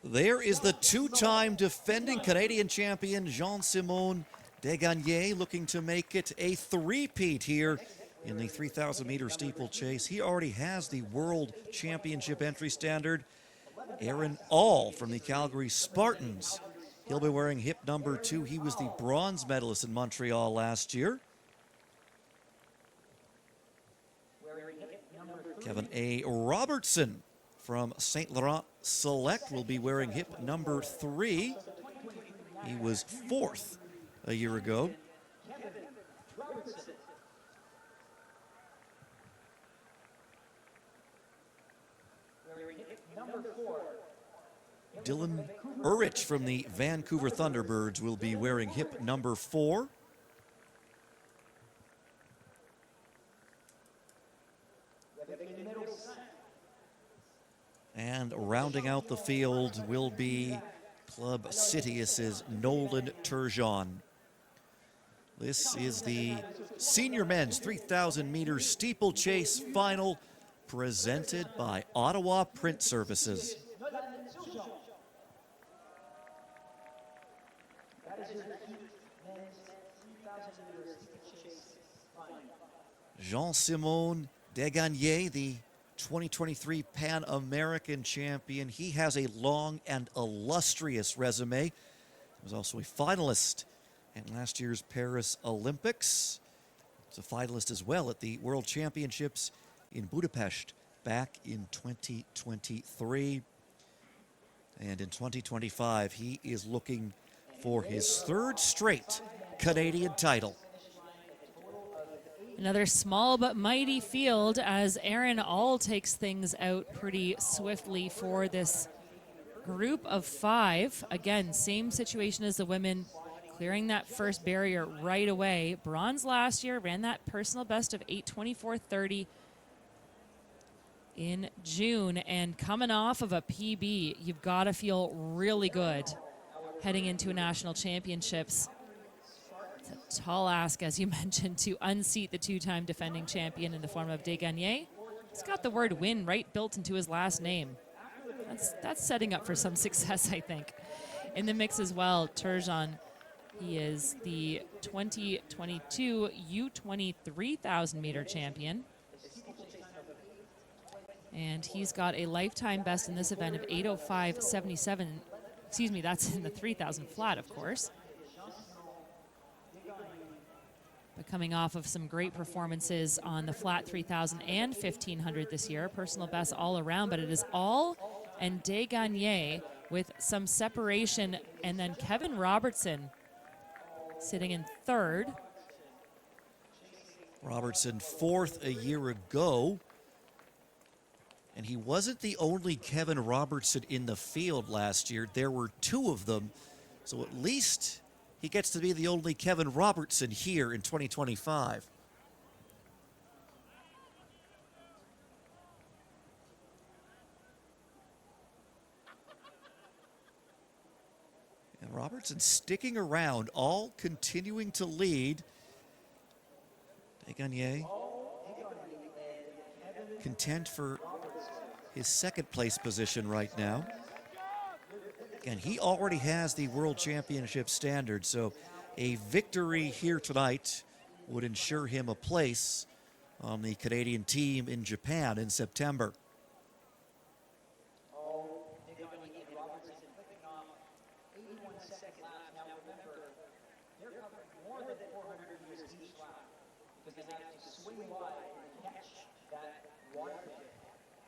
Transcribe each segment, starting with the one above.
There is the two-time defending Canadian champion Jean-Simon Desgagnés looking to make it a three-peat here in the 3,000-meter steeplechase. He already has the World Championship entry standard. Aaron All from the Calgary Spartans. He'll be wearing hip number 2. He was the bronze medalist in Montreal last year. Kevin A. Robertson from St. Laurent Select will be wearing hip number 3. He was 4th a year ago. Dylan Urich from the Vancouver Thunderbirds will be wearing hip number 4. And rounding out the field will be Club Citius's Nolan Turgeon. This is the senior men's 3,000 meter steeplechase final presented by Ottawa Print Services. Jean-Simon Desgagnés, the 2023 Pan American champion. He has a long and illustrious resume. He was also a finalist at last year's Paris Olympics. He's a finalist as well at the World Championships in Budapest back in 2023. And in 2025, he is looking for his 3rd straight Canadian title. Another small but mighty field as Aaron All takes things out pretty swiftly for this group of 5. Again, same situation as the women, clearing that first barrier right away. Bronze last year, ran that personal best of 8:24:30 in June. And coming off of a PB, you've got to feel really good heading into national championships. It's a tall ask, as you mentioned, to unseat the 2-time defending champion in the form of Desgagnés. He's got the word win right built into his last name. That's setting up for some success, I think. In the mix as well, Turgeon, he is the 2022 U20 3,000 meter champion. And he's got a lifetime best in this event of 8:05:77. Excuse me, that's in the 3,000 flat, of course. But coming off of some great performances on the flat 3,000 and 1,500 this year, personal best all around, but it is All and Desgagnés with some separation, and then Kevin Robertson sitting in 3rd. Robertson 4th a year ago. And he wasn't the only Kevin Robertson in the field last year. There were 2 of them. So at least he gets to be the only Kevin Robertson here in 2025. And Robertson sticking around, All continuing to lead. Desgagnés content for his 2nd place position right now. And he already has the World Championship standard, so a victory here tonight would ensure him a place on the Canadian team in Japan in September.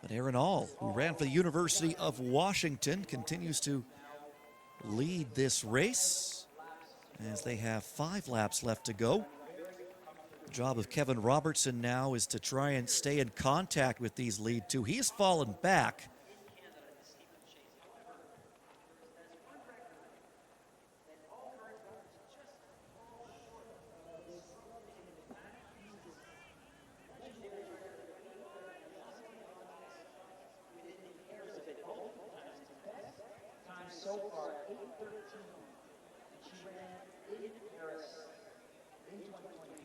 But Aaron All, who ran for the University of Washington, continues to lead this race as they have 5 laps left to go. The job of Kevin Robertson now is to try and stay in contact with these lead 2. He has fallen back.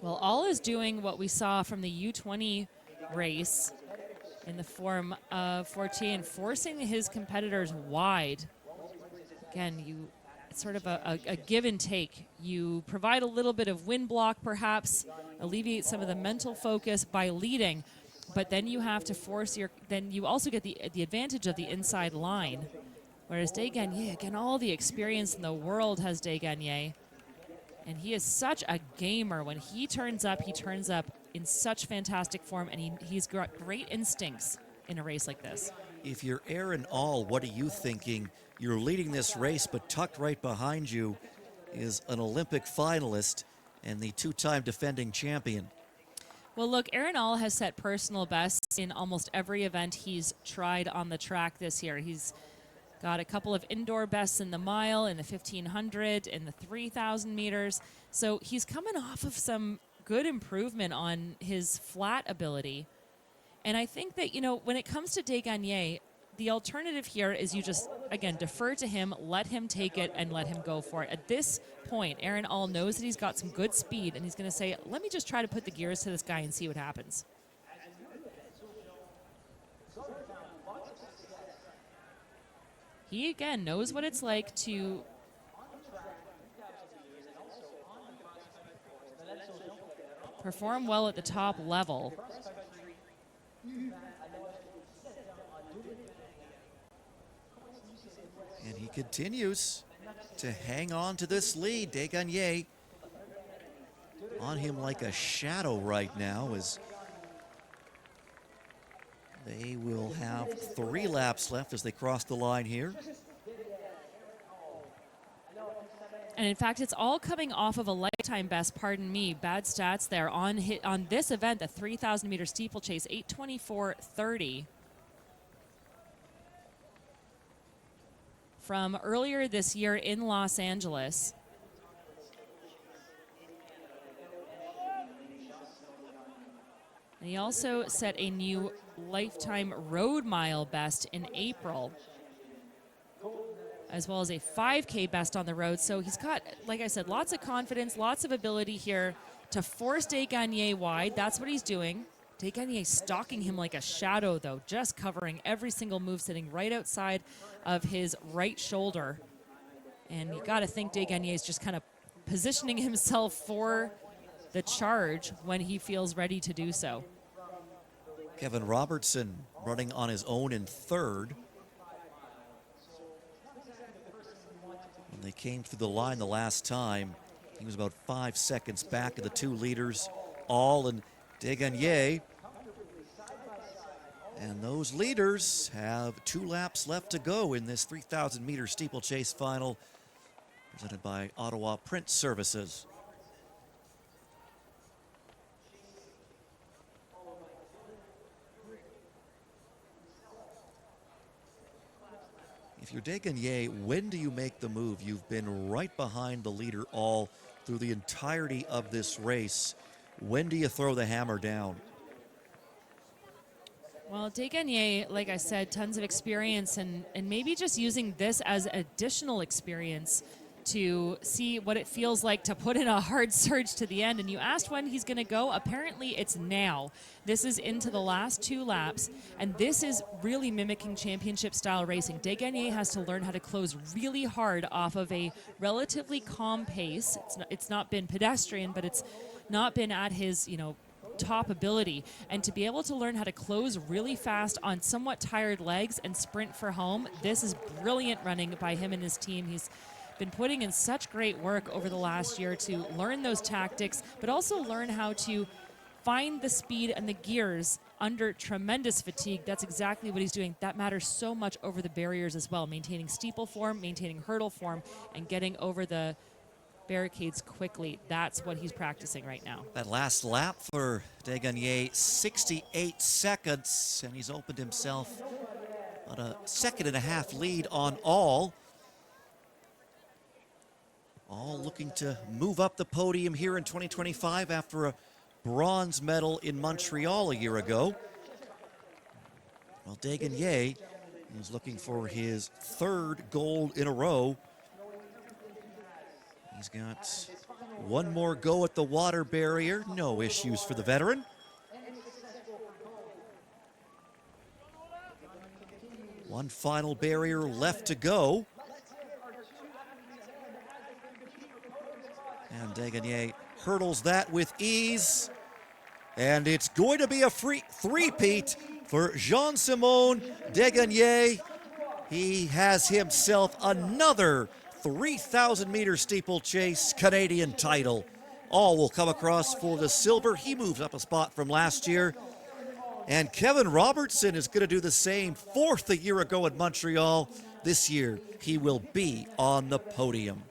Well, All is doing what we saw from the U20 race in the form of Fortier and forcing his competitors wide. Again, it's sort of a give and take. You provide a little bit of wind block, perhaps, alleviate some of the mental focus by leading, but then you have to force then you also get the advantage of the inside line. Whereas Desgagnés, again, all the experience in the world has Desgagnés. And he is such a gamer. When he turns up in such fantastic form, and he's got great instincts in a race like this. If you're Aaron All, what are you thinking? You're leading this race, but tucked right behind you is an Olympic finalist and the two-time defending champion. Well, look, Aaron All has set personal bests in almost every event he's tried on the track this year. He's got a couple of indoor bests in the mile, in the 1,500, in the 3,000 meters. So he's coming off of some good improvement on his flat ability. And I think that, when it comes to Desgagnés, the alternative here is you just, again, defer to him, let him take it, and let him go for it. At this point, Aaron All knows that he's got some good speed, and he's going to say, let me just try to put the gears to this guy and see what happens. He, again, knows what it's like to perform well at the top level. And he continues to hang on to this lead. Desgagnés on him like a shadow right now, as they will have 3 laps left as they cross the line here. And in fact, it's all coming off of a lifetime best, pardon me, bad stats there, on this event, the 3,000 meter steeplechase, 8:24.30. From earlier this year in Los Angeles. And he also set a new lifetime road mile best in April, as well as a 5K best on the road. So he's got, like I said, lots of confidence, lots of ability here to force Desgagnés wide. That's what he's doing. Desgagnés stalking him like a shadow, though, just covering every single move, sitting right outside of his right shoulder. And you got to think Desgagnés is just kind of positioning himself for the charge when he feels ready to do so. Kevin Robertson running on his own in third. When they came through the line the last time, he was about 5 seconds back of the 2 leaders, All and Desgagnés. And those leaders have 2 laps left to go in this 3,000 meter steeplechase final, presented by Ottawa Print Services. If you're Desgagnés, when do you make the move? You've been right behind the leader All through the entirety of this race. When do you throw the hammer down? Well, Desgagnés, like I said, tons of experience, and maybe just using this as additional experience to see what it feels like to put in a hard surge to the end. And you asked when he's going to go. Apparently, it's now. This is into the last 2 laps, and this is really mimicking championship-style racing. Desgagnés has to learn how to close really hard off of a relatively calm pace. It's not been pedestrian, but it's not been at his, top ability, and to be able to learn how to close really fast on somewhat tired legs and sprint for home. This is brilliant running by him and his team. He's been putting in such great work over the last year to learn those tactics, but also learn how to find the speed and the gears under tremendous fatigue. That's exactly what he's doing. That matters so much over the barriers as well, maintaining steeple form, maintaining hurdle form, and getting over the barricades quickly. That's what he's practicing right now. That last lap for Desgagnés, 68 seconds, and he's opened himself on a 1.5-second lead on All. All looking to move up the podium here in 2025 after a bronze medal in Montreal a year ago. Well, Desgagnés is looking for his 3rd gold in a row. He's got 1 more go at the water barrier. No issues for the veteran. One final barrier left to go. And Degagné hurdles that with ease. And it's going to be a three-peat for Jean-Simon Degagné. He has himself another 3,000-meter steeplechase Canadian title. All will come across for the silver. He moves up a spot from last year. And Kevin Robertson is going to do the same. Fourth a year ago in Montreal. This year, he will be on the podium.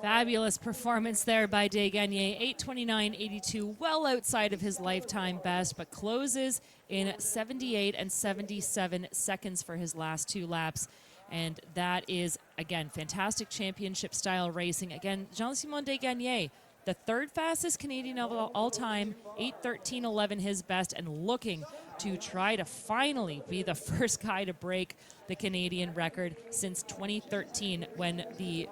Fabulous performance there by Degagné. 8:29.82, well outside of his lifetime best, but closes in 78 and 77 seconds for his last two laps. And that is, again, fantastic championship style racing. Again, Jean-Simon Degagné, the third fastest Canadian of all time, 8:13.11 his best, and looking to try to finally be the first guy to break the Canadian record since 2013 when the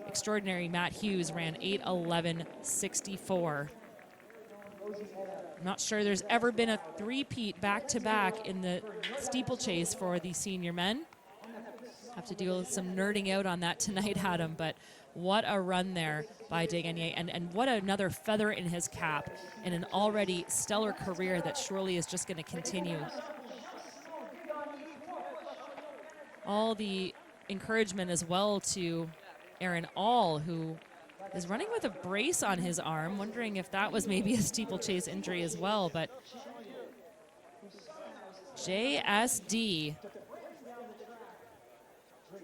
extraordinary Matt Hughes ran 8:11.64. I'm not sure there's ever been a three-peat back-to-back in the steeplechase for the senior men. Have to do some nerding out on that tonight, Adam, but what a run there by Degagné, and what another feather in his cap in an already stellar career that surely is just going to continue. All the encouragement as well to Aaron All, who is running with a brace on his arm, wondering if that was maybe a steeplechase injury as well, but JSD,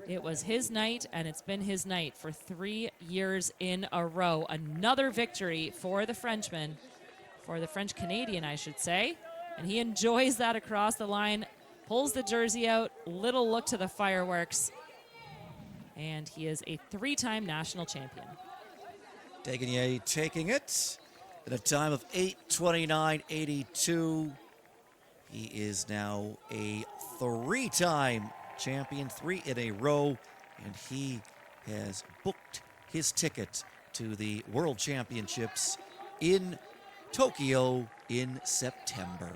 it was his night, and it's been his night for 3 years in a row. Another victory for the Frenchman, for the French Canadian, I should say. And he enjoys that across the line, pulls the jersey out, little look to the fireworks. And he is a three-time national champion. Degagné taking it at a time of 8:29.82. He is now a three-time champion, 3 in a row, and he has booked his ticket to the World Championships in Tokyo in September.